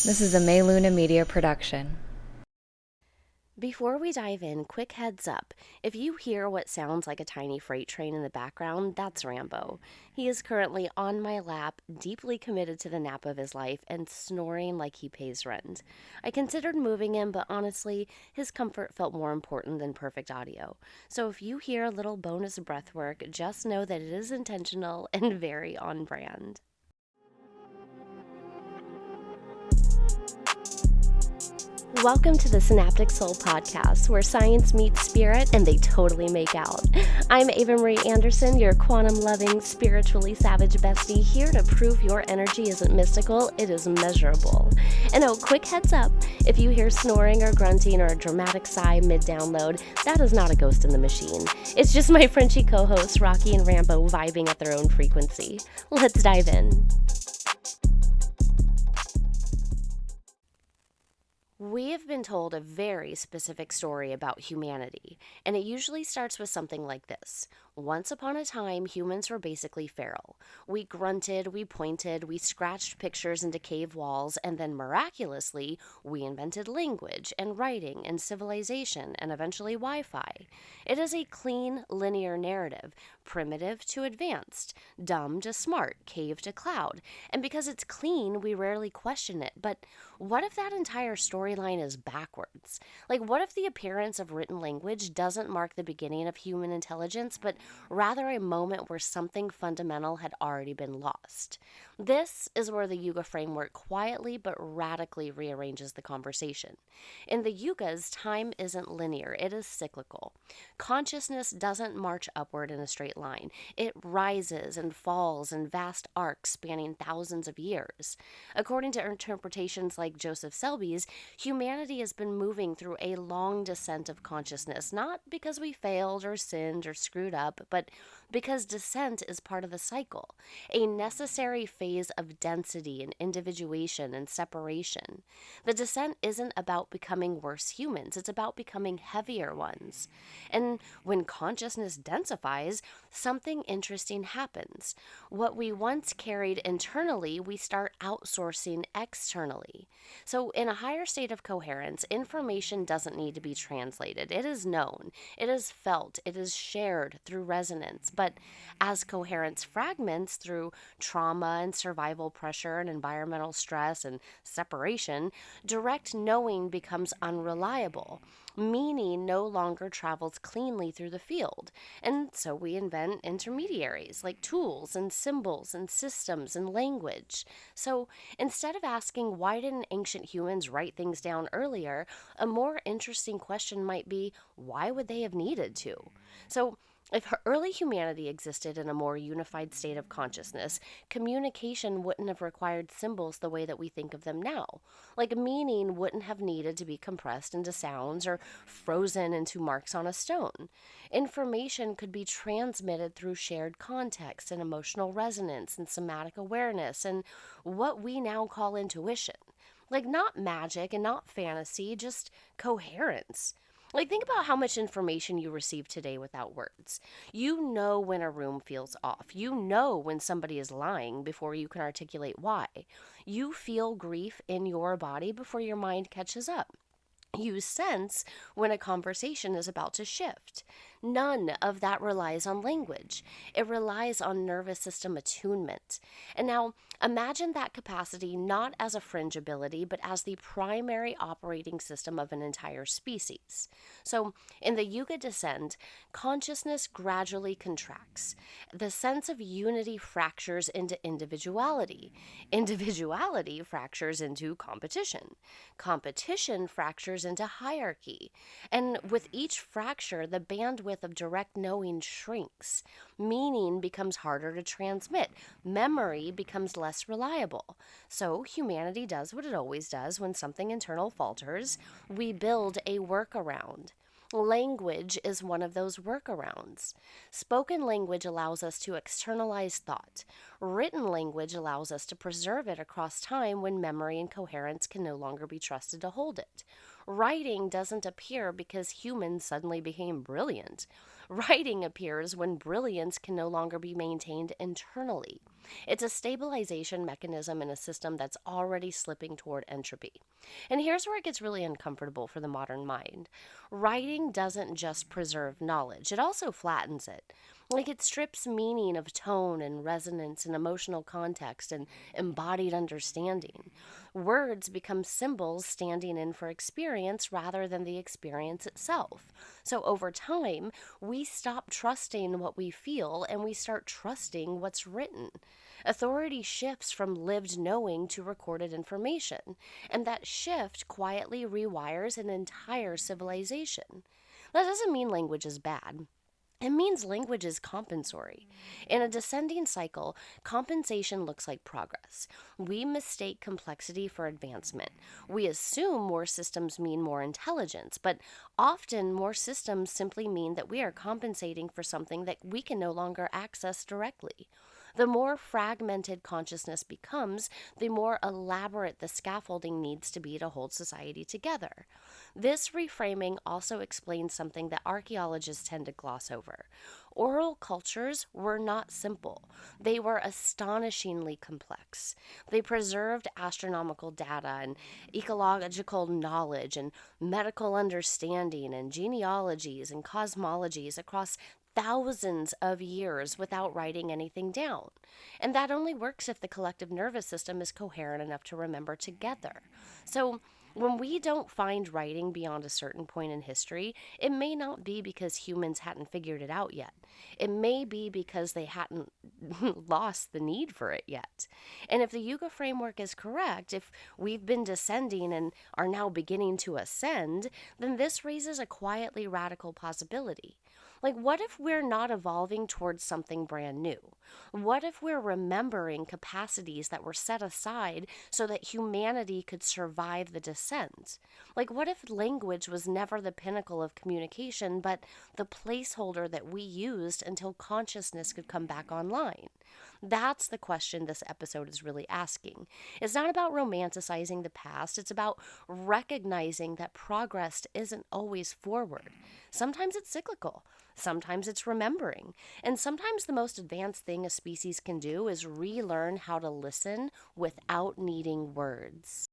This is a May Luna Media production. Before we dive in, quick heads up. If you hear what sounds like a tiny freight train in the background, that's Rambo. He is currently on my lap, deeply committed to the nap of his life, and snoring like he pays rent. I considered moving him, but honestly, his comfort felt more important than perfect audio. So if you hear a little bonus breath work, just know that it is intentional and very on brand. Welcome to the Synaptic Soul Podcast, where science meets spirit and they totally make out. I'm Ava Marie Anderson, your quantum-loving, spiritually savage bestie, here to prove your energy isn't mystical, it is measurable. And oh, quick heads up, if you hear snoring or grunting or a dramatic sigh mid-download, that is not a ghost in the machine. It's just my Frenchie co-hosts, Rocky and Rambo, vibing at their own frequency. Let's dive in. We have been told a very specific story about humanity, and it usually starts with something like this. Once upon a time, humans were basically feral. We grunted, we pointed, we scratched pictures into cave walls, and then miraculously, we invented language and writing and civilization and eventually Wi-Fi. It is a clean, linear narrative, primitive to advanced, dumb to smart, cave to cloud. And because it's clean, we rarely question it. But what if that entire storyline is backwards? Like, what if the appearance of written language doesn't mark the beginning of human intelligence, but rather a moment where something fundamental had already been lost? This is where the Yuga framework quietly but radically rearranges the conversation. In the Yugas, time isn't linear, it is cyclical. Consciousness doesn't march upward in a straight line. It rises and falls in vast arcs spanning thousands of years. According to interpretations like Joseph Selby's, humanity has been moving through a long descent of consciousness, not because we failed or sinned or screwed up, but because descent is part of the cycle, a necessary phase of density and individuation and separation. The descent isn't about becoming worse humans, it's about becoming heavier ones. And when consciousness densifies, something interesting happens. What we once carried internally, we start outsourcing externally. So in a higher state of coherence, information doesn't need to be translated. It is known, it is felt, it is shared through resonance. But as coherence fragments through trauma and survival pressure and environmental stress and separation, direct knowing becomes unreliable. Meaning no longer travels cleanly through the field. And so we invent intermediaries like tools and symbols and systems and language. So instead of asking why didn't ancient humans write things down earlier, a more interesting question might be, why would they have needed to? So if early humanity existed in a more unified state of consciousness, communication wouldn't have required symbols the way that we think of them now. Like meaning wouldn't have needed to be compressed into sounds or frozen into marks on a stone. Information could be transmitted through shared context and emotional resonance and somatic awareness and what we now call intuition. Like not magic and not fantasy, just coherence. Like, think about how much information you receive today without words. You know when a room feels off. You know when somebody is lying before you can articulate why. You feel grief in your body before your mind catches up. You sense when a conversation is about to shift. None of that relies on language. It relies on nervous system attunement. And now, imagine that capacity not as a fringe ability, but as the primary operating system of an entire species. So, in the Yuga descent, consciousness gradually contracts. The sense of unity fractures into individuality. Individuality fractures into competition. Competition fractures into hierarchy. And with each fracture, the bandwidth of direct knowing shrinks. Meaning becomes harder to transmit. Memory becomes less reliable. So humanity does what it always does when something internal falters. We build a workaround. Language is one of those workarounds. Spoken language allows us to externalize thought. Written language allows us to preserve it across time when memory and coherence can no longer be trusted to hold it. Writing doesn't appear because humans suddenly became brilliant. Writing appears when brilliance can no longer be maintained internally. It's a stabilization mechanism in a system that's already slipping toward entropy. And here's where it gets really uncomfortable for the modern mind. Writing doesn't just preserve knowledge, it also flattens it. Like it strips meaning of tone and resonance and emotional context and embodied understanding. Words become symbols standing in for experience rather than the experience itself. So over time, we stop trusting what we feel and we start trusting what's written. Authority shifts from lived knowing to recorded information, and that shift quietly rewires an entire civilization. That doesn't mean language is bad. It means language is compensatory. In a descending cycle, compensation looks like progress. We mistake complexity for advancement. We assume more systems mean more intelligence, but often more systems simply mean that we are compensating for something that we can no longer access directly. The more fragmented consciousness becomes, the more elaborate the scaffolding needs to be to hold society together. This reframing also explains something that archaeologists tend to gloss over. Oral cultures were not simple. They were astonishingly complex. They preserved astronomical data and ecological knowledge and medical understanding and genealogies and cosmologies across thousands of years without writing anything down. And that only works if the collective nervous system is coherent enough to remember together. So, when we don't find writing beyond a certain point in history, it may not be because humans hadn't figured it out yet. It may be because they hadn't lost the need for it yet. And if the Yuga framework is correct, if we've been descending and are now beginning to ascend, then this raises a quietly radical possibility. Like, what if we're not evolving towards something brand new? What if we're remembering capacities that were set aside so that humanity could survive the descent? Like, what if language was never the pinnacle of communication, but the placeholder that we used until consciousness could come back online? That's the question this episode is really asking. It's not about romanticizing the past, it's about recognizing that progress isn't always forward. Sometimes it's cyclical. Sometimes it's remembering. And sometimes the most advanced thing a species can do is relearn how to listen without needing words.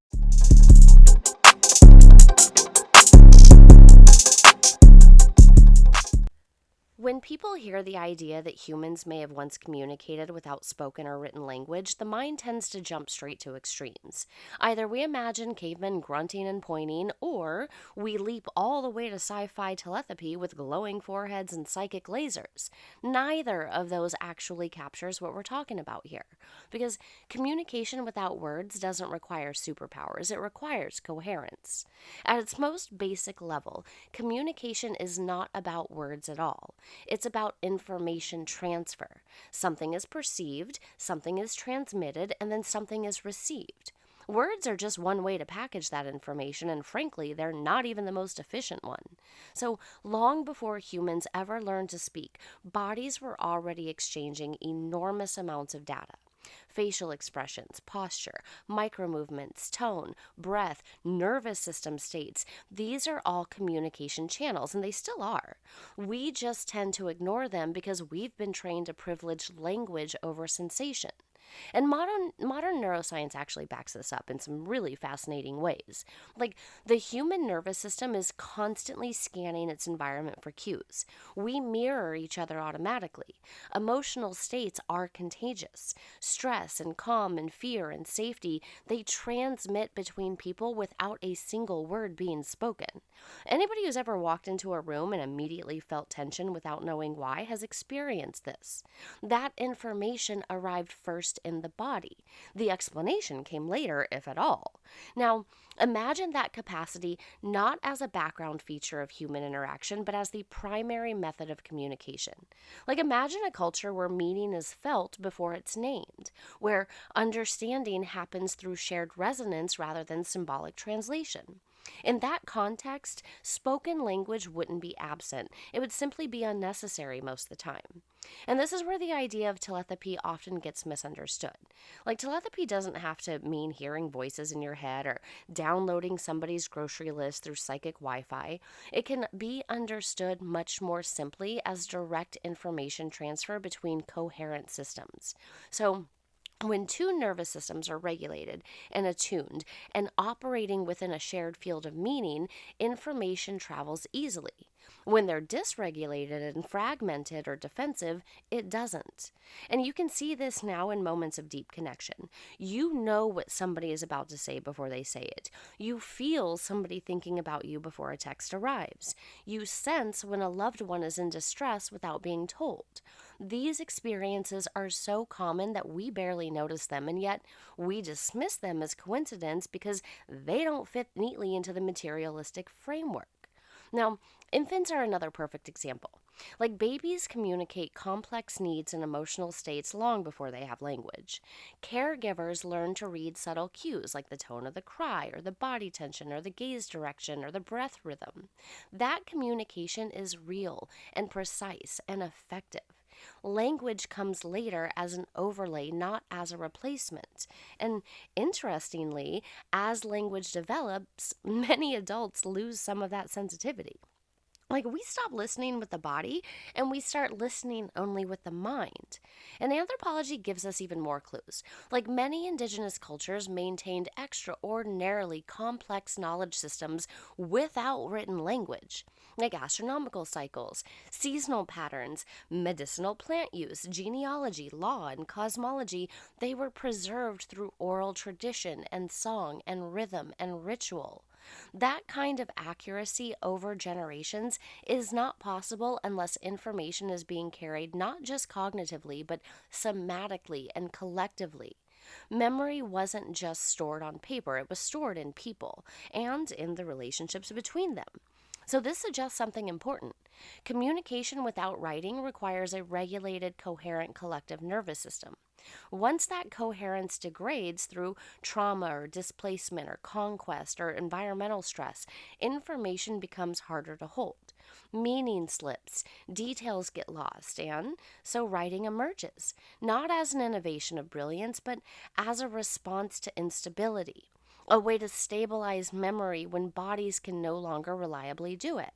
When people hear the idea that humans may have once communicated without spoken or written language, the mind tends to jump straight to extremes. Either we imagine cavemen grunting and pointing, or we leap all the way to sci-fi telepathy with glowing foreheads and psychic lasers. Neither of those actually captures what we're talking about here, because communication without words doesn't require superpowers, it requires coherence. At its most basic level, communication is not about words at all. It's about information transfer. Something is perceived, something is transmitted, and then something is received. Words are just one way to package that information, and frankly, they're not even the most efficient one. So, long before humans ever learned to speak, bodies were already exchanging enormous amounts of data. Facial expressions, posture, micromovements, tone, breath, nervous system states, these are all communication channels, and they still are. We just tend to ignore them because we've been trained to privilege language over sensation. And modern neuroscience actually backs this up in some really fascinating ways. Like, the human nervous system is constantly scanning its environment for cues. We mirror each other automatically. Emotional states are contagious. Stress and calm and fear and safety, they transmit between people without a single word being spoken. Anybody who's ever walked into a room and immediately felt tension without knowing why has experienced this. That information arrived first in the body. The explanation came later, if at all. Now, imagine that capacity not as a background feature of human interaction, but as the primary method of communication. Like, imagine a culture where meaning is felt before it's named, where understanding happens through shared resonance rather than symbolic translation. In that context, spoken language wouldn't be absent. It would simply be unnecessary most of the time. And this is where the idea of telepathy often gets misunderstood. Like, telepathy doesn't have to mean hearing voices in your head or downloading somebody's grocery list through psychic Wi-Fi. It can be understood much more simply as direct information transfer between coherent systems. So, When two nervous systems are regulated and attuned and operating within a shared field of meaning, information travels easily. When they're dysregulated and fragmented or defensive, it doesn't. And you can see this now in moments of deep connection. You know what somebody is about to say before they say it. You feel somebody thinking about you before a text arrives. You sense when a loved one is in distress without being told. These experiences are so common that we barely notice them, and yet we dismiss them as coincidence because they don't fit neatly into the materialistic framework. Now, infants are another perfect example. Like babies communicate complex needs and emotional states long before they have language. Caregivers learn to read subtle cues like the tone of the cry or the body tension or the gaze direction or the breath rhythm. That communication is real and precise and effective. Language comes later as an overlay, not as a replacement. And interestingly, as language develops, many adults lose some of that sensitivity. Like we stop listening with the body and we start listening only with the mind. And anthropology gives us even more clues. Like many indigenous cultures maintained extraordinarily complex knowledge systems without written language. Like astronomical cycles, seasonal patterns, medicinal plant use, genealogy, law, and cosmology, they were preserved through oral tradition and song and rhythm and ritual. That kind of accuracy over generations is not possible unless information is being carried not just cognitively, but somatically and collectively. Memory wasn't just stored on paper, it was stored in people and in the relationships between them. So, this suggests something important. Communication without writing requires a regulated, coherent collective nervous system. Once that coherence degrades through trauma or displacement or conquest or environmental stress, information becomes harder to hold. Meaning slips, details get lost, and so writing emerges, not as an innovation of brilliance, but as a response to instability, a way to stabilize memory when bodies can no longer reliably do it.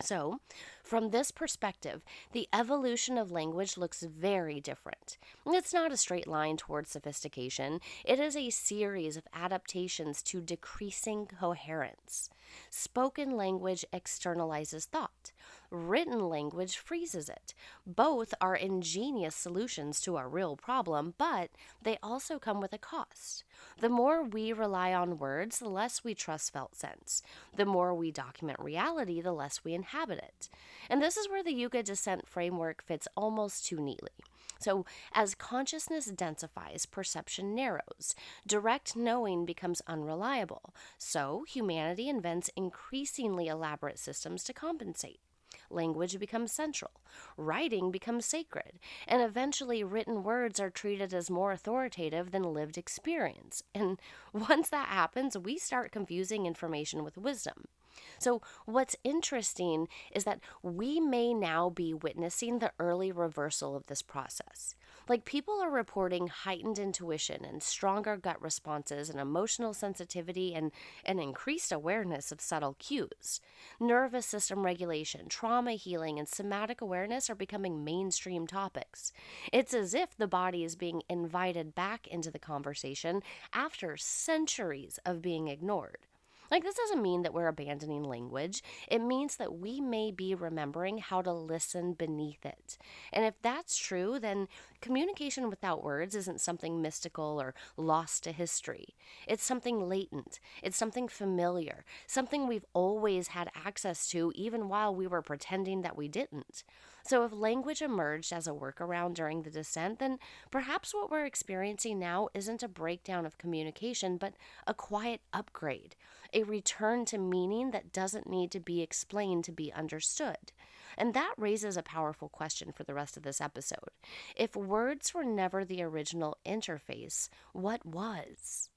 So, from this perspective, the evolution of language looks very different. It's not a straight line towards sophistication, it is a series of adaptations to decreasing coherence. Spoken language externalizes thought, written language freezes it. Both are ingenious solutions to a real problem, but they also come with a cost. The more we rely on words, the less we trust felt sense. The more we document reality, the less we inhabit it. And this is where the Yuga descent framework fits almost too neatly. So, as consciousness densifies, perception narrows. Direct knowing becomes unreliable. So, humanity invents increasingly elaborate systems to compensate. Language becomes central, writing becomes sacred, and eventually written words are treated as more authoritative than lived experience. And once that happens, we start confusing information with wisdom. So, what's interesting is that we may now be witnessing the early reversal of this process. Like, people are reporting heightened intuition and stronger gut responses and emotional sensitivity and an increased awareness of subtle cues. Nervous system regulation, trauma healing, and somatic awareness are becoming mainstream topics. It's as if the body is being invited back into the conversation after centuries of being ignored. Like, this doesn't mean that we're abandoning language. It means that we may be remembering how to listen beneath it. And if that's true, then communication without words isn't something mystical or lost to history. It's something latent. It's something familiar. Something we've always had access to, even while we were pretending that we didn't. So if language emerged as a workaround during the descent, then perhaps what we're experiencing now isn't a breakdown of communication, but a quiet upgrade, a return to meaning that doesn't need to be explained to be understood. And that raises a powerful question for the rest of this episode. If words were never the original interface, what was?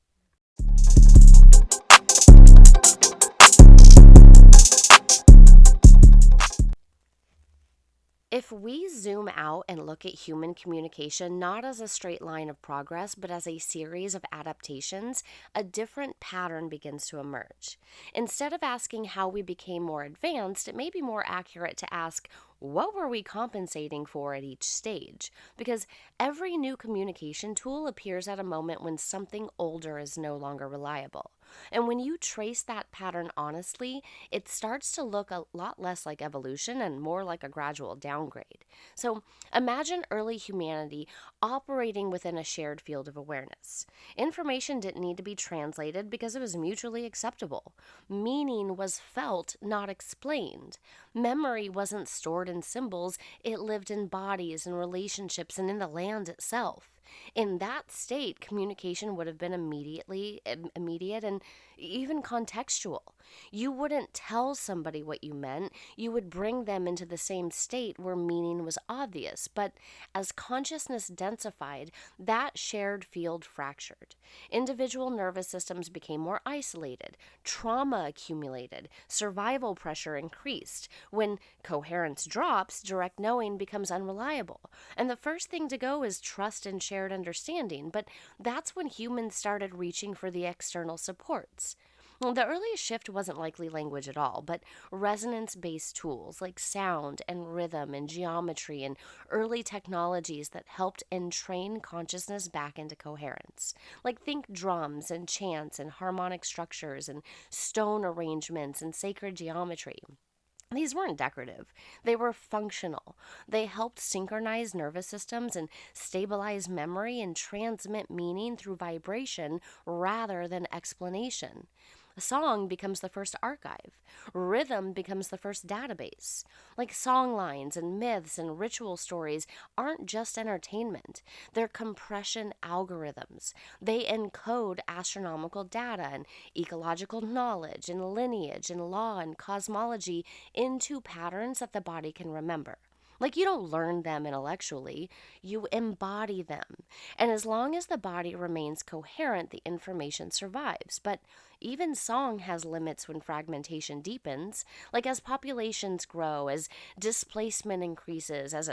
If we zoom out and look at human communication not as a straight line of progress, but as a series of adaptations, a different pattern begins to emerge. Instead of asking how we became more advanced, it may be more accurate to ask, what were we compensating for at each stage? Because every new communication tool appears at a moment when something older is no longer reliable. And when you trace that pattern honestly, it starts to look a lot less like evolution and more like a gradual downgrade. So imagine early humanity operating within a shared field of awareness. Information didn't need to be translated because it was mutually acceptable. Meaning was felt, not explained. Memory wasn't stored in symbols, it lived in bodies and relationships and in the land itself. In that state, communication would have been immediate and even contextual. You wouldn't tell somebody what you meant, you would bring them into the same state where meaning was obvious. But as consciousness densified, that shared field fractured. Individual nervous systems became more isolated, trauma accumulated, survival pressure increased. When coherence drops, direct knowing becomes unreliable. And the first thing to go is trust and shared understanding, but that's when humans started reaching for the external supports. Well, the earliest shift wasn't likely language at all, but resonance based tools like sound and rhythm and geometry and early technologies that helped entrain consciousness back into coherence. Like think drums and chants and harmonic structures and stone arrangements and sacred geometry. These weren't decorative, they were functional. They helped synchronize nervous systems and stabilize memory and transmit meaning through vibration rather than explanation. A song becomes the first archive. Rhythm becomes the first database. Like song lines and myths and ritual stories aren't just entertainment, they're compression algorithms. They encode astronomical data and ecological knowledge and lineage and law and cosmology into patterns that the body can remember. Like you don't learn them intellectually, you embody them. And as long as the body remains coherent, the information survives. But even song has limits when fragmentation deepens, like as populations grow, as displacement increases, as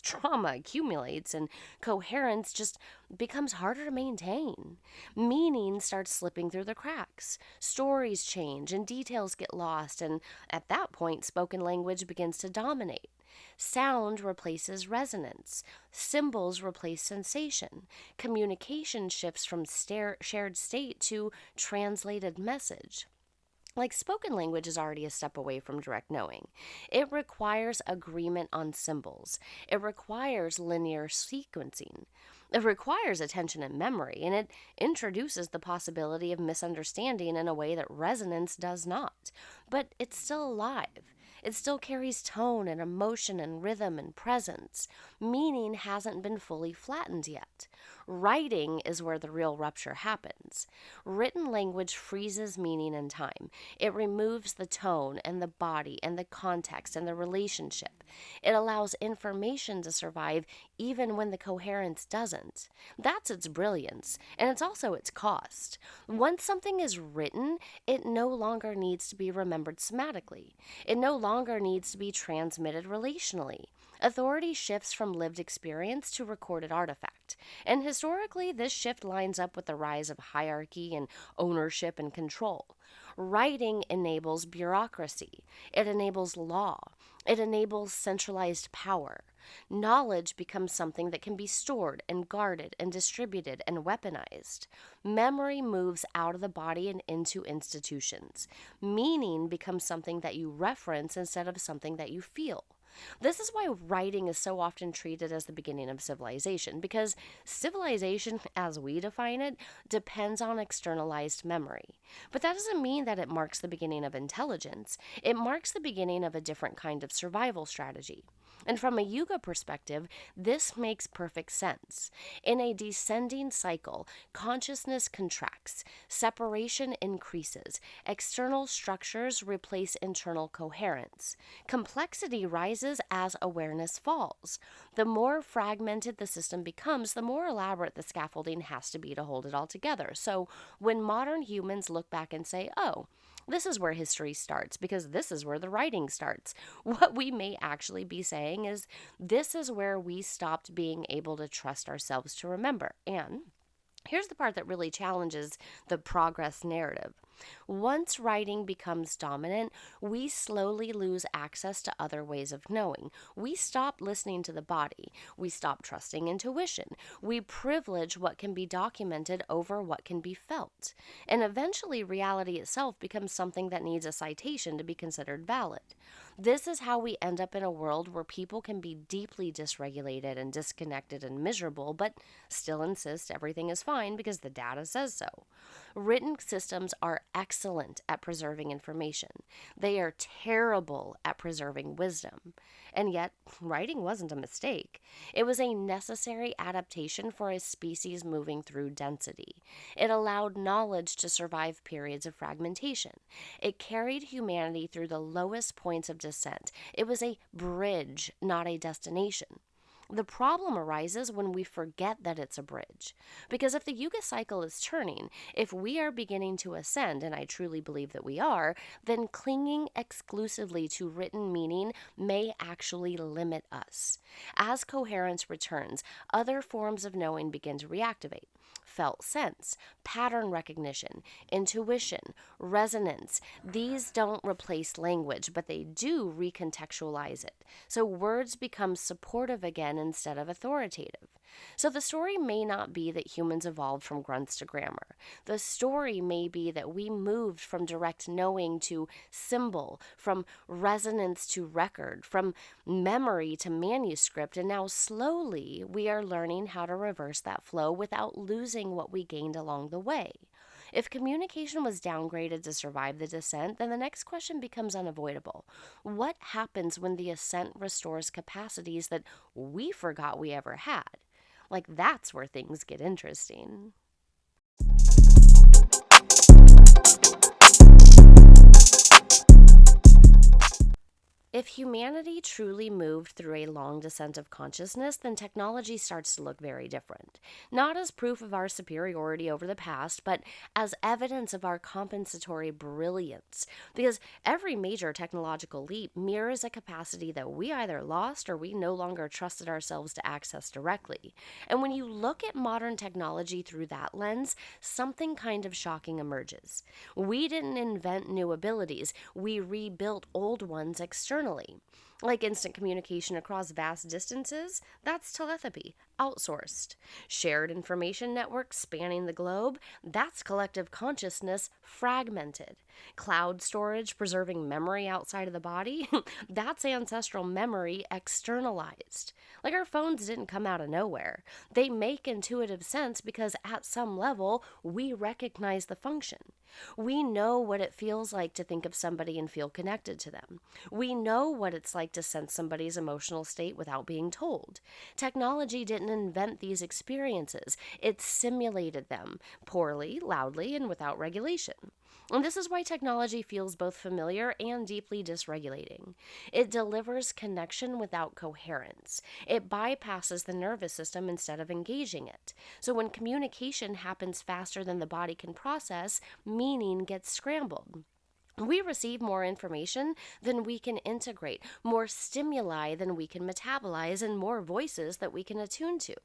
trauma accumulates, and coherence just becomes harder to maintain. Meaning starts slipping through the cracks. Stories change and details get lost, and at that point, spoken language begins to dominate. Sound replaces resonance. Symbols replace sensation. Communication shifts from shared state to translated message. Like spoken language is already a step away from direct knowing. It requires agreement on symbols. It requires linear sequencing. It requires attention and memory, and it introduces the possibility of misunderstanding in a way that resonance does not. But it's still alive. It still carries tone and emotion and rhythm and presence. Meaning hasn't been fully flattened yet. Writing is where the real rupture happens. Written language freezes meaning and time. It removes the tone and the body and the context and the relationship. It allows information to survive even when the coherence doesn't. That's its brilliance, and it's also its cost. Once something is written, it no longer needs to be remembered somatically. It no longer needs to be transmitted relationally. Authority shifts from lived experience to recorded artifact. And historically, this shift lines up with the rise of hierarchy and ownership and control. Writing enables bureaucracy. It enables law. It enables centralized power. Knowledge becomes something that can be stored and guarded and distributed and weaponized. Memory moves out of the body and into institutions. Meaning becomes something that you reference instead of something that you feel. This is why writing is so often treated as the beginning of civilization, because civilization, as we define it, depends on externalized memory. But that doesn't mean that it marks the beginning of intelligence. It marks the beginning of a different kind of survival strategy. And from a Yuga perspective, this makes perfect sense. In a descending cycle, consciousness contracts, separation increases, external structures replace internal coherence. Complexity rises as awareness falls. The more fragmented the system becomes, the more elaborate the scaffolding has to be to hold it all together. So when modern humans look back and say, oh, this is where history starts because this is where the writing starts. What we may actually be saying is this is where we stopped being able to trust ourselves to remember. And here's the part that really challenges the progress narrative. Once writing becomes dominant, we slowly lose access to other ways of knowing. We stop listening to the body. We stop trusting intuition. We privilege what can be documented over what can be felt. And eventually, reality itself becomes something that needs a citation to be considered valid. This is how we end up in a world where people can be deeply dysregulated and disconnected and miserable, but still insist everything is fine because the data says so. Written systems are excellent at preserving information. They are terrible at preserving wisdom. And yet, writing wasn't a mistake. It was a necessary adaptation for a species moving through density. It allowed knowledge to survive periods of fragmentation. It carried humanity through the lowest points of descent. It was a bridge, not a destination. The problem arises when we forget that it's a bridge. Because if the Yuga cycle is turning, if we are beginning to ascend, and I truly believe that we are, then clinging exclusively to written meaning may actually limit us. As coherence returns, other forms of knowing begin to reactivate. Felt sense, pattern recognition, intuition, resonance. These don't replace language, but they do recontextualize it. So words become supportive again instead of authoritative. So the story may not be that humans evolved from grunts to grammar. The story may be that we moved from direct knowing to symbol, from resonance to record, from memory to manuscript, and now slowly we are learning how to reverse that flow without losing what we gained along the way. If communication was downgraded to survive the descent, then the next question becomes unavoidable. What happens when the ascent restores capacities that we forgot we ever had? Like, that's where things get interesting. If humanity truly moved through a long descent of consciousness, then technology starts to look very different. Not as proof of our superiority over the past, but as evidence of our compensatory brilliance. Because every major technological leap mirrors a capacity that we either lost or we no longer trusted ourselves to access directly. And when you look at modern technology through that lens, something kind of shocking emerges. We didn't invent new abilities, we rebuilt old ones externally. Like instant communication across vast distances, that's telepathy, outsourced. Shared information networks spanning the globe, that's collective consciousness, fragmented. Cloud storage preserving memory outside of the body, that's ancestral memory, externalized. Like our phones didn't come out of nowhere. They make intuitive sense because at some level, we recognize the function. We know what it feels like to think of somebody and feel connected to them. We know what it's like to sense somebody's emotional state without being told. Technology didn't invent these experiences. It simulated them, poorly, loudly, and without regulation. And this is why technology feels both familiar and deeply dysregulating. It delivers connection without coherence. It bypasses the nervous system instead of engaging it. So when communication happens faster than the body can process, meaning gets scrambled. We receive more information than we can integrate, more stimuli than we can metabolize, and more voices that we can attune to.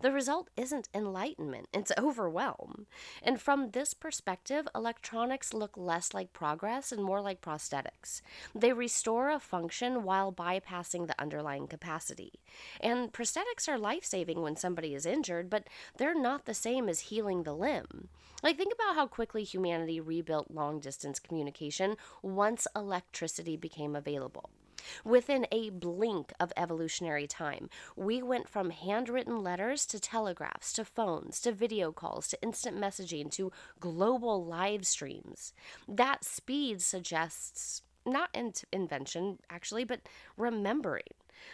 The result isn't enlightenment, it's overwhelm. And from this perspective, electronics look less like progress and more like prosthetics. They restore a function while bypassing the underlying capacity. And prosthetics are life-saving when somebody is injured, but they're not the same as healing the limb. Like, think about how quickly humanity rebuilt long-distance communication once electricity became available. Within a blink of evolutionary time, we went from handwritten letters to telegraphs to phones to video calls to instant messaging to global live streams. That speed suggests not invention, actually, but remembering.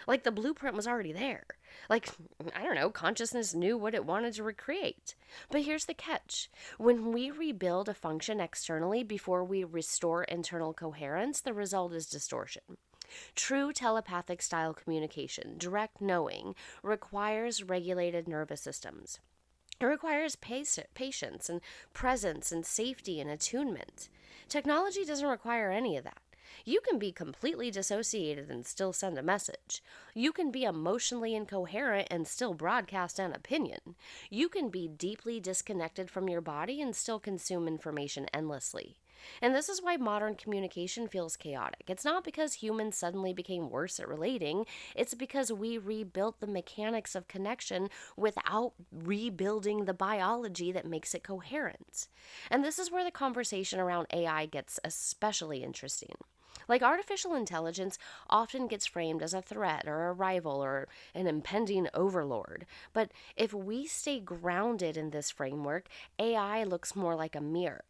Like the blueprint was already there. Like, I don't know, consciousness knew what it wanted to recreate. But here's the catch. When we rebuild a function externally before we restore internal coherence, the result is distortion. True telepathic style communication, direct knowing, requires regulated nervous systems. It requires patience and presence and safety and attunement. Technology doesn't require any of that. You can be completely dissociated and still send a message. You can be emotionally incoherent and still broadcast an opinion. You can be deeply disconnected from your body and still consume information endlessly. And this is why modern communication feels chaotic. It's not because humans suddenly became worse at relating, it's because we rebuilt the mechanics of connection without rebuilding the biology that makes it coherent. And this is where the conversation around AI gets especially interesting. Like, artificial intelligence often gets framed as a threat or a rival or an impending overlord. But if we stay grounded in this framework, AI looks more like a mirror.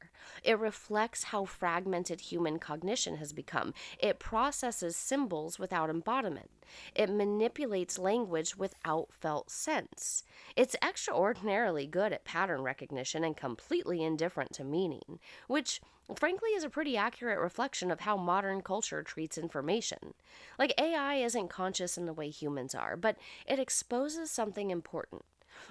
It reflects how fragmented human cognition has become. It processes symbols without embodiment. It manipulates language without felt sense. It's extraordinarily good at pattern recognition and completely indifferent to meaning, which frankly is a pretty accurate reflection of how modern culture treats information. Like, AI isn't conscious in the way humans are, but it exposes something important.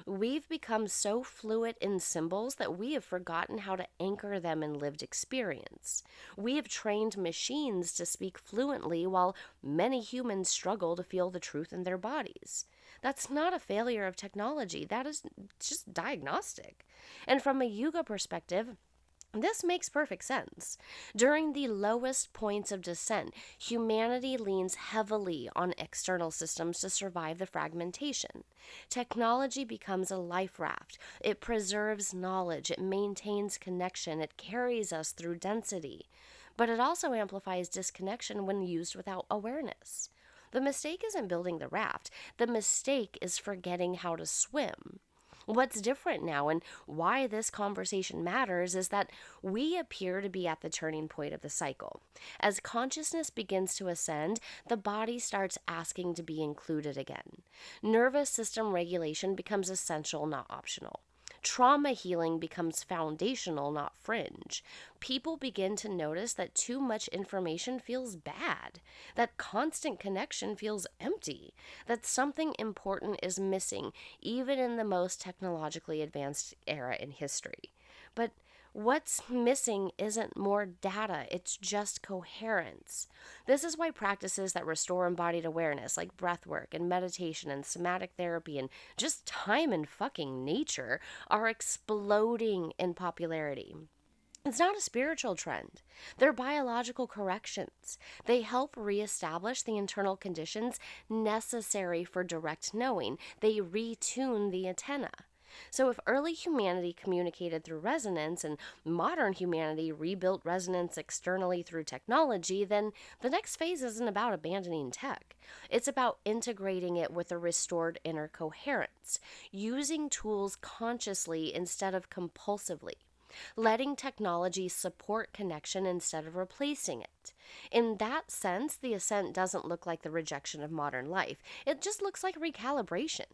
We've become so fluid in symbols that we have forgotten how to anchor them in lived experience. We have trained machines to speak fluently while many humans struggle to feel the truth in their bodies. That's not a failure of technology, that is just diagnostic. And from a Yuga perspective, this makes perfect sense. During the lowest points of descent, humanity leans heavily on external systems to survive the fragmentation. Technology becomes a life raft. It preserves knowledge, it maintains connection, it carries us through density. But it also amplifies disconnection when used without awareness. The mistake isn't building the raft, the mistake is forgetting how to swim. What's different now and why this conversation matters is that we appear to be at the turning point of the cycle. As consciousness begins to ascend, the body starts asking to be included again. Nervous system regulation becomes essential, not optional. Trauma healing becomes foundational, not fringe. People begin to notice that too much information feels bad, that constant connection feels empty, that something important is missing, even in the most technologically advanced era in history. But what's missing isn't more data, it's just coherence. This is why practices that restore embodied awareness, like breath work and meditation and somatic therapy and just time in fucking nature, are exploding in popularity. It's not a spiritual trend. They're biological corrections. They help reestablish the internal conditions necessary for direct knowing. They retune the antenna. So, if early humanity communicated through resonance and modern humanity rebuilt resonance externally through technology, then the next phase isn't about abandoning tech. It's about integrating it with a restored inner coherence, using tools consciously instead of compulsively, letting technology support connection instead of replacing it. In that sense, the ascent doesn't look like the rejection of modern life. It just looks like recalibration.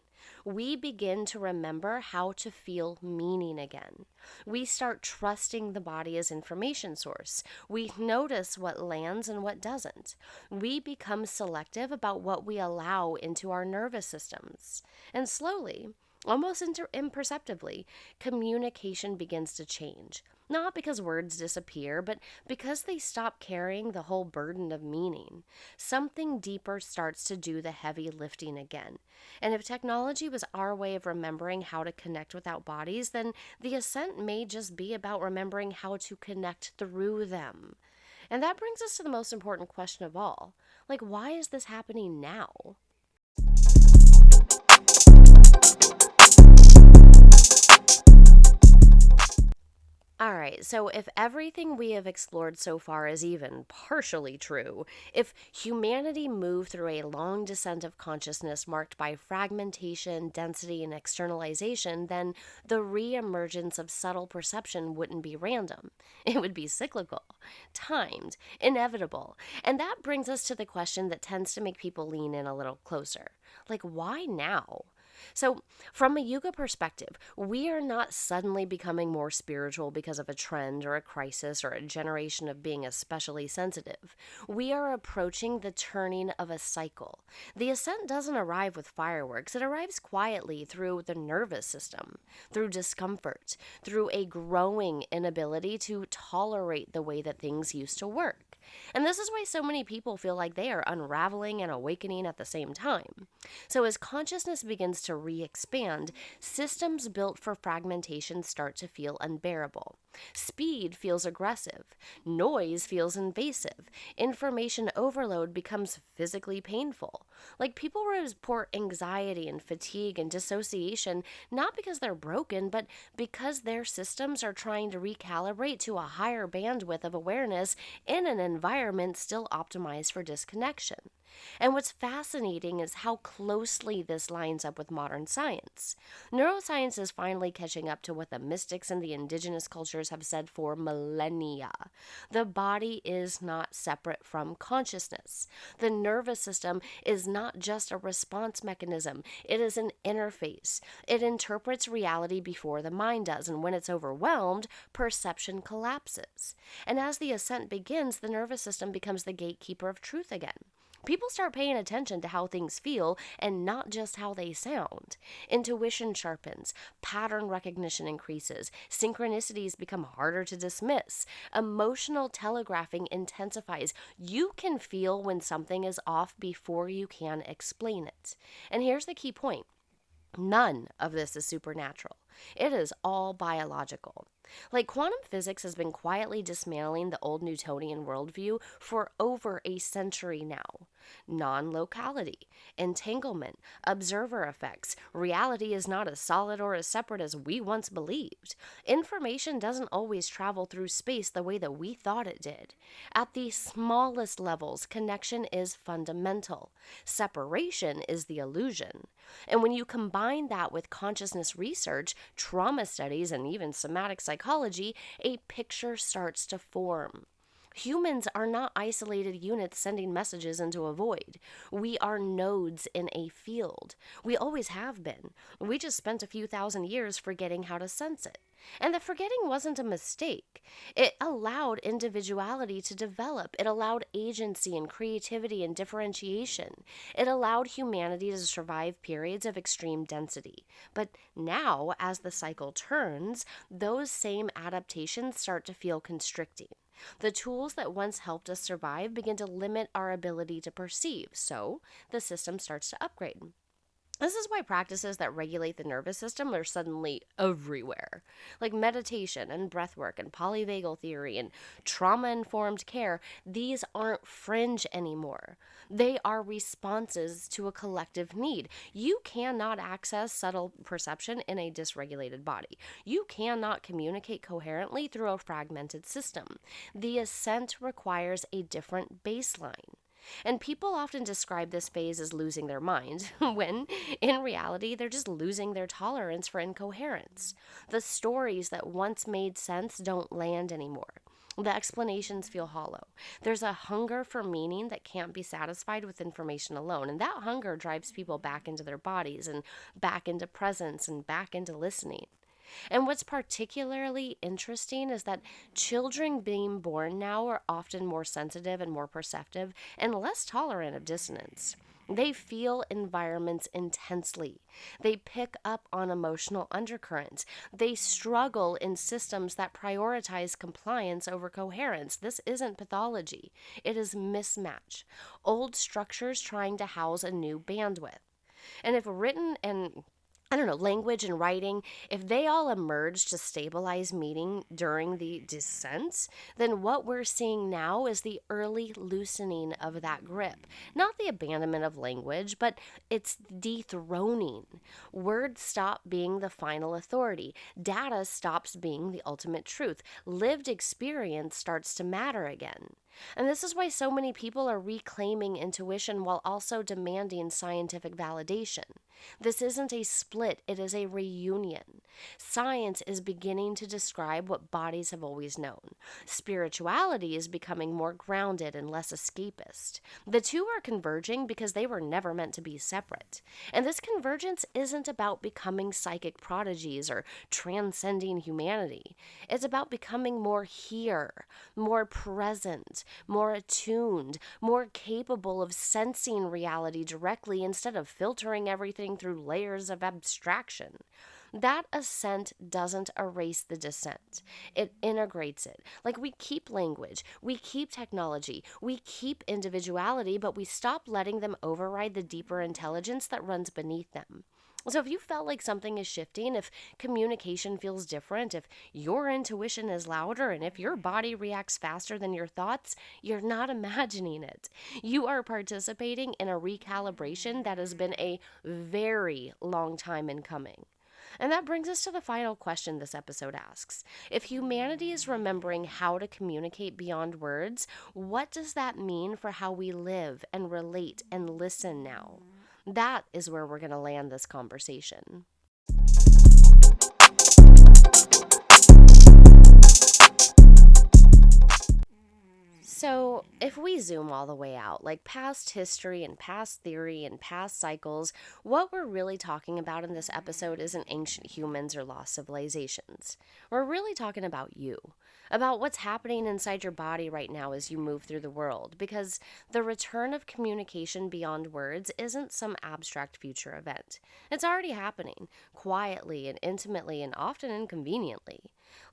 We begin to remember how to feel meaning again. We start trusting the body as information source. We notice what lands and what doesn't. We become selective about what we allow into our nervous systems. And slowly, almost imperceptibly, communication begins to change. Not because words disappear, but because they stop carrying the whole burden of meaning. Something deeper starts to do the heavy lifting again. And if technology was our way of remembering how to connect without bodies, then the ascent may just be about remembering how to connect through them. And that brings us to the most important question of all. Like, why is this happening now? All right, so if everything we have explored so far is even partially true, if humanity moved through a long descent of consciousness marked by fragmentation, density, and externalization, then the reemergence of subtle perception wouldn't be random. It would be cyclical, timed, inevitable. And that brings us to the question that tends to make people lean in a little closer. Like, why now? So, from a Yuga perspective, we are not suddenly becoming more spiritual because of a trend or a crisis or a generation of being especially sensitive. We are approaching the turning of a cycle. The ascent doesn't arrive with fireworks, it arrives quietly through the nervous system, through discomfort, through a growing inability to tolerate the way that things used to work. And this is why so many people feel like they are unraveling and awakening at the same time. So, as consciousness begins to re-expand, systems built for fragmentation start to feel unbearable. Speed feels aggressive. Noise feels invasive. Information overload becomes physically painful. Like people report anxiety and fatigue and dissociation not because they're broken, but because their systems are trying to recalibrate to a higher bandwidth of awareness in an environment still optimized for disconnection. And what's fascinating is how closely this lines up with modern science. Neuroscience is finally catching up to what the mystics and the indigenous cultures have said for millennia. The body is not separate from consciousness. The nervous system is not just a response mechanism, it is an interface. It interprets reality before the mind does, and when it's overwhelmed, perception collapses. And as the ascent begins, the nervous system becomes the gatekeeper of truth again. People start paying attention to how things feel and not just how they sound. Intuition sharpens, pattern recognition increases, synchronicities become harder to dismiss, emotional telegraphing intensifies. You can feel when something is off before you can explain it. And here's the key point. None of this is supernatural. It is all biological. Like quantum physics has been quietly dismantling the old Newtonian worldview for over a century now. Non-locality, entanglement, observer effects. Reality is not as solid or as separate as we once believed. Information doesn't always travel through space the way that we thought it did. At the smallest levels, connection is fundamental. Separation is the illusion. And when you combine that with consciousness research, trauma studies, and even somatic psychology, a picture starts to form. Humans are not isolated units sending messages into a void. We are nodes in a field. We always have been. We just spent a few thousand years forgetting how to sense it. And the forgetting wasn't a mistake. It allowed individuality to develop. It allowed agency and creativity and differentiation. It allowed humanity to survive periods of extreme density. But now, as the cycle turns, those same adaptations start to feel constricting. The tools that once helped us survive begin to limit our ability to perceive, so the system starts to upgrade. This is why practices that regulate the nervous system are suddenly everywhere. Like meditation and breathwork and polyvagal theory and trauma-informed care, these aren't fringe anymore. They are responses to a collective need. You cannot access subtle perception in a dysregulated body. You cannot communicate coherently through a fragmented system. The ascent requires a different baseline. And people often describe this phase as losing their mind, when in reality, they're just losing their tolerance for incoherence. The stories that once made sense don't land anymore. The explanations feel hollow. There's a hunger for meaning that can't be satisfied with information alone, and that hunger drives people back into their bodies and back into presence and back into listening. And what's particularly interesting is that children being born now are often more sensitive and more perceptive and less tolerant of dissonance. They feel environments intensely. They pick up on emotional undercurrents. They struggle in systems that prioritize compliance over coherence. This isn't pathology. It is mismatch. Old structures trying to house a new bandwidth. And if written and language and writing, if they all emerge to stabilize meaning during the descents, then what we're seeing now is the early loosening of that grip. Not the abandonment of language, but its dethroning. Words stop being the final authority. Data stops being the ultimate truth. Lived experience starts to matter again. And this is why so many people are reclaiming intuition while also demanding scientific validation. This isn't a split, it is a reunion. Science is beginning to describe what bodies have always known. Spirituality is becoming more grounded and less escapist. The two are converging because they were never meant to be separate. And this convergence isn't about becoming psychic prodigies or transcending humanity. It's about becoming more here, more present, more attuned, more capable of sensing reality directly instead of filtering everything through layers of abstraction. That ascent doesn't erase the descent. It integrates it. Like we keep language, we keep technology, we keep individuality, but we stop letting them override the deeper intelligence that runs beneath them. So if you felt like something is shifting, if communication feels different, if your intuition is louder, and if your body reacts faster than your thoughts, you're not imagining it. You are participating in a recalibration that has been a very long time in coming. And that brings us to the final question this episode asks. If humanity is remembering how to communicate beyond words, what does that mean for how we live and relate and listen now? That is where we're going to land this conversation. So, if we zoom all the way out, like past history and past theory and past cycles, what we're really talking about in this episode isn't ancient humans or lost civilizations. We're really talking about you, about what's happening inside your body right now as you move through the world, because the return of communication beyond words isn't some abstract future event. It's already happening, quietly and intimately and often inconveniently.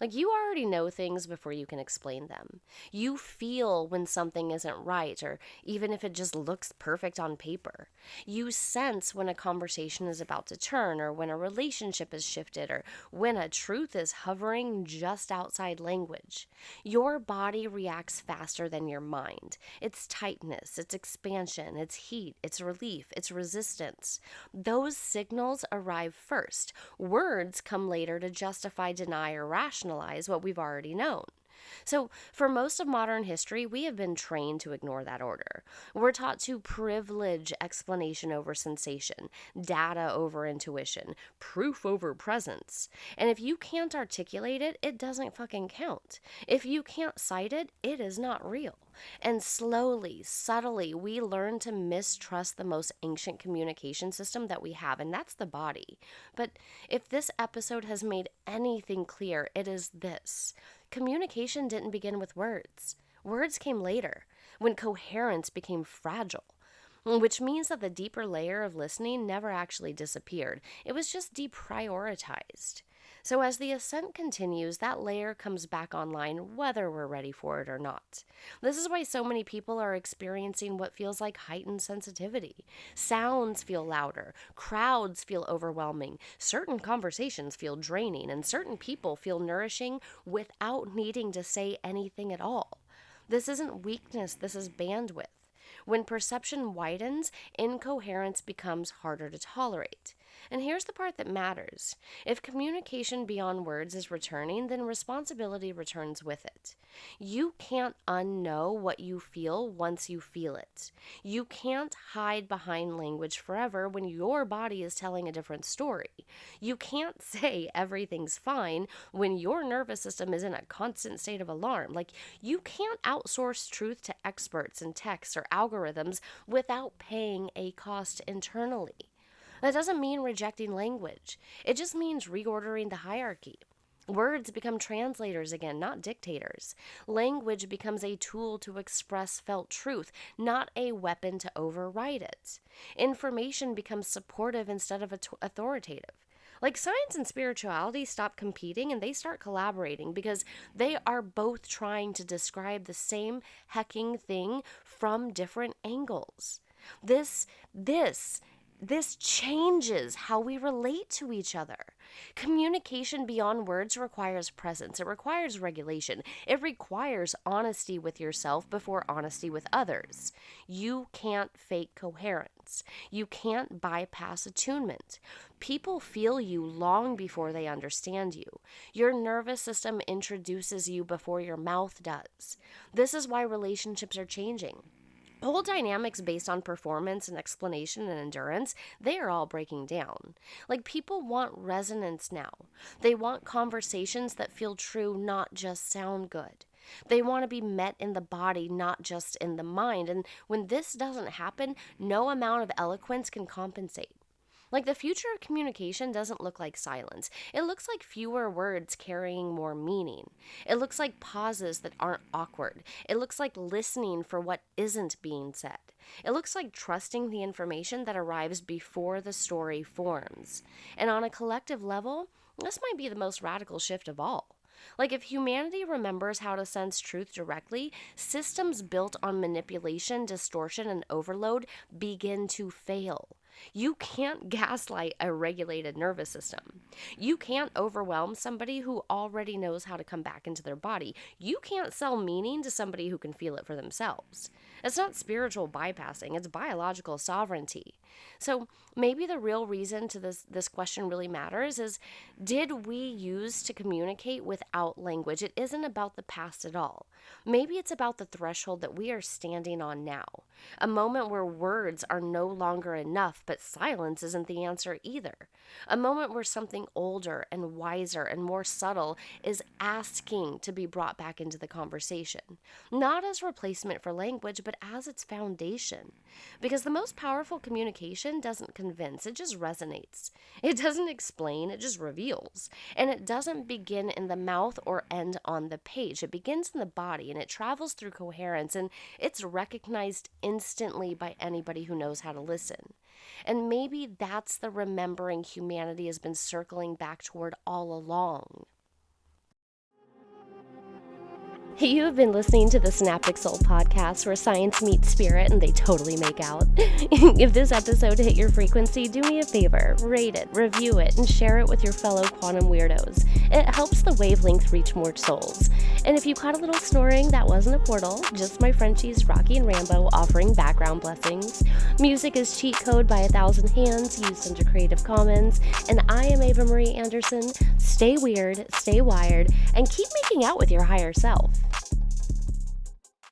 Like, you already know things before you can explain them. You feel when something isn't right, or even if it just looks perfect on paper. You sense when a conversation is about to turn, or when a relationship is shifted, or when a truth is hovering just outside language. Your body reacts faster than your mind. Its tightness, its expansion, its heat, its relief, its resistance. Those signals arrive first. Words come later to justify, deny, or rationalize what we've already known. So, for most of modern history, we have been trained to ignore that order. We're taught to privilege explanation over sensation, data over intuition, proof over presence. And if you can't articulate it, it doesn't fucking count. If you can't cite it, it is not real. And slowly, subtly, we learn to mistrust the most ancient communication system that we have, and that's the body. But if this episode has made anything clear, it is this. Communication didn't begin with words. Words came later, when coherence became fragile, which means that the deeper layer of listening never actually disappeared. It was just deprioritized. So as the ascent continues, that layer comes back online whether we're ready for it or not. This is why so many people are experiencing what feels like heightened sensitivity. Sounds feel louder, crowds feel overwhelming, certain conversations feel draining, and certain people feel nourishing without needing to say anything at all. This isn't weakness, this is bandwidth. When perception widens, incoherence becomes harder to tolerate. And here's the part that matters. If communication beyond words is returning, then responsibility returns with it. You can't unknow what you feel once you feel it. You can't hide behind language forever when your body is telling a different story. You can't say everything's fine when your nervous system is in a constant state of alarm. Like, you can't outsource truth to experts and texts or algorithms without paying a cost internally. That doesn't mean rejecting language. It just means reordering the hierarchy. Words become translators again, not dictators. Language becomes a tool to express felt truth, not a weapon to override it. Information becomes supportive instead of authoritative. Like, science and spirituality stop competing and they start collaborating because they are both trying to describe the same hecking thing from different angles. This changes how we relate to each other. Communication beyond words requires presence. It requires regulation. It requires honesty with yourself before honesty with others. You can't fake coherence. You can't bypass attunement. People feel you long before they understand you. Your nervous system introduces you before your mouth does. This is why relationships are changing. Whole dynamics based on performance and explanation and endurance, they are all breaking down. Like, people want resonance now. They want conversations that feel true, not just sound good. They want to be met in the body, not just in the mind. And when this doesn't happen, no amount of eloquence can compensate. Like, the future of communication doesn't look like silence. It looks like fewer words carrying more meaning. It looks like pauses that aren't awkward. It looks like listening for what isn't being said. It looks like trusting the information that arrives before the story forms. And on a collective level, this might be the most radical shift of all. Like, if humanity remembers how to sense truth directly, systems built on manipulation, distortion, and overload begin to fail. You can't gaslight a regulated nervous system. You can't overwhelm somebody who already knows how to come back into their body. You can't sell meaning to somebody who can feel it for themselves. It's not spiritual bypassing, it's biological sovereignty. So maybe the real reason to this question really matters is, did we use to communicate without language? It isn't about the past at all. Maybe it's about the threshold that we are standing on now. A moment where words are no longer enough, but silence isn't the answer either. A moment where something older and wiser and more subtle is asking to be brought back into the conversation. Not as replacement for language, but as its foundation. Because the most powerful communication doesn't convince, it just resonates. It doesn't explain, it just reveals. And it doesn't begin in the mouth or end on the page. It begins in the body, and it travels through coherence, and it's recognized instantly by anybody who knows how to listen. And maybe that's the remembering humanity has been circling back toward all along. You have been listening to the Synaptic Soul Podcast, where science meets spirit and they totally make out. If this episode hit your frequency, do me a favor, rate it, review it, and share it with your fellow quantum weirdos. It helps the wavelength reach more souls. And if you caught a little snoring, that wasn't a portal, just my Frenchies Rocky and Rambo offering background blessings. Music is Cheat Code by 1,000 Hands, used under Creative Commons. And I am Ava Marie Anderson. Stay weird, stay wired, and keep making out with your higher self.